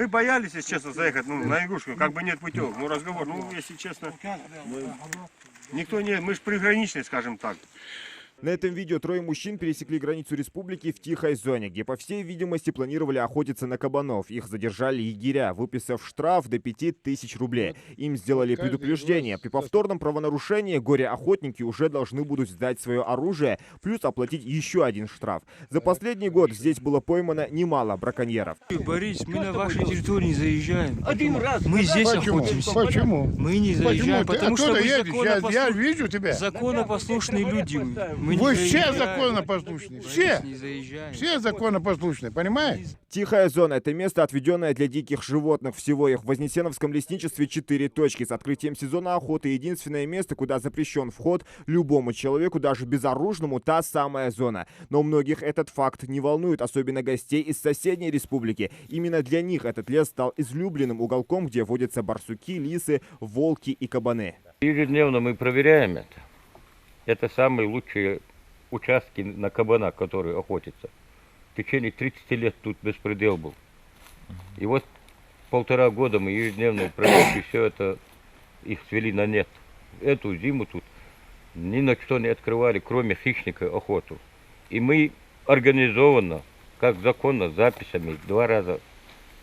Мы боялись, если честно, заехать на игрушку, как бы нет путевок. Ну, разговор, если честно, никто не... Мы же приграничные, скажем так. На этом видео трое мужчин пересекли границу республики в тихой зоне, где, по всей видимости, планировали охотиться на кабанов. Их задержали егеря, выписав штраф до 5000 рублей. Им сделали предупреждение. При повторном правонарушении горе-охотники уже должны будут сдать свое оружие, плюс оплатить еще один штраф. За последний год здесь было поймано немало браконьеров. Борис, мы на вашей территории не заезжаем. Один раз. Мы здесь Почему? охотимся. Почему? Мы не заезжаем, потому что мы Я вижу тебя. законопослушные люди. Вы все законопослушные. Все. Не заезжаем. Все законопослушные, понимаешь? Тихая зона – это место, отведенное для диких животных. Всего их в Вознесеновском лесничестве 4 точки. С открытием сезона охоты единственное место, куда запрещен вход любому человеку, даже безоружному, та самая зона. Но многих этот факт не волнует, особенно гостей из соседней республики. Именно для них этот лес стал излюбленным уголком, где водятся барсуки, лисы, волки и кабаны. Ежедневно мы проверяем это. Это самые лучшие участки на кабана, которые охотятся. В течение 30 лет тут беспредел был. И вот 1,5 года мы ежедневно проверки, все это их свели на нет. Эту зиму тут ни на что не открывали, кроме хищника, охоту. И мы организованно, как законно, с записями 2 раза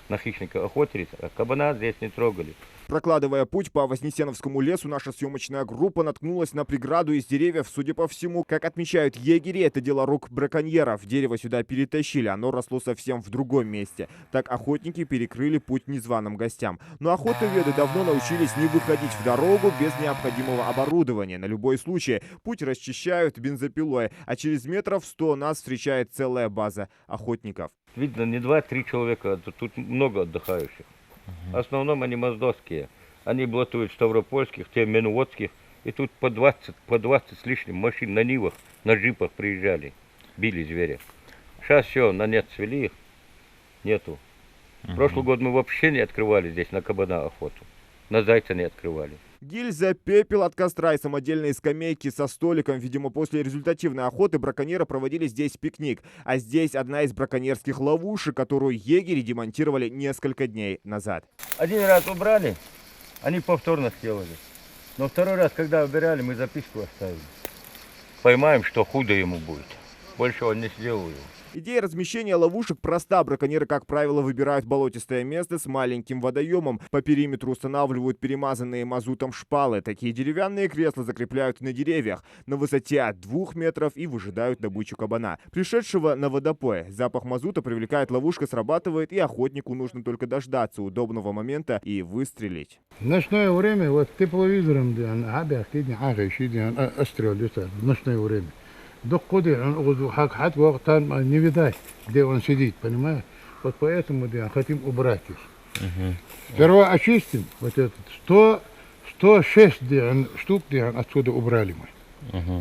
на хищника охотились, а кабана здесь не трогали. Прокладывая путь по Вознесеновскому лесу, наша съемочная группа наткнулась на преграду из деревьев. Судя по всему, как отмечают егери, это дело рук браконьеров. Дерево сюда перетащили, оно росло совсем в другом месте. Так охотники перекрыли путь незваным гостям. Но охотоведы давно научились не выходить в дорогу без необходимого оборудования. На любой случай путь расчищают бензопилой, а через метров 100 нас встречает целая база охотников. Видно, не 2-3 человека, тут много отдыхающих. В основном они моздовские. Они блатуют ставропольских, те менуотских. И тут по 20 с лишним машин на нивах, на джипах приезжали, били зверя. Сейчас все, на нет свели их, нету. Прошлый год мы вообще не открывали здесь на кабана охоту. На зайца не открывали. Гильза, пепел от костра и самодельные скамейки со столиком. Видимо, после результативной охоты браконьеры проводили здесь пикник. А здесь одна из браконьерских ловушек, которую егери демонтировали несколько дней назад. Один раз убрали, они повторно сделали. Но второй раз, когда убирали, мы записку оставили. Поймаем, что худо ему будет. Больше он не сделал его. Идея размещения ловушек проста. Браконьеры, как правило, выбирают болотистое место с маленьким водоемом. По периметру устанавливают перемазанные мазутом шпалы. Такие деревянные кресла закрепляют на деревьях на высоте от 2 метров и выжидают добычу кабана, пришедшего на водопой. Запах мазута привлекает, ловушка срабатывает, и охотнику нужно только дождаться удобного момента и выстрелить. В ночное время, вот тепловизором, в ночное время. Не видать, где он сидит, понимаешь? Вот поэтому хотим убрать их. Сперва очистим вот этот 106 штук отсюда убрали мы.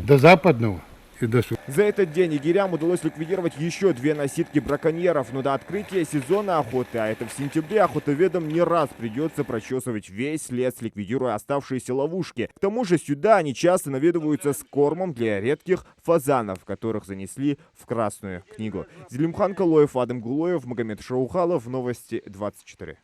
До западного и до сюда. За этот день егерям удалось ликвидировать еще 2 насидки браконьеров. Но до открытия сезона охоты, а это в сентябре, охотоведам не раз придется прочесывать весь лес, ликвидируя оставшиеся ловушки. К тому же сюда они часто наведываются с кормом для редких фазанов, которых занесли в Красную книгу. Зелимхан Калоев, Адам Гулоев, Магомед Шаухалов, Новости 24.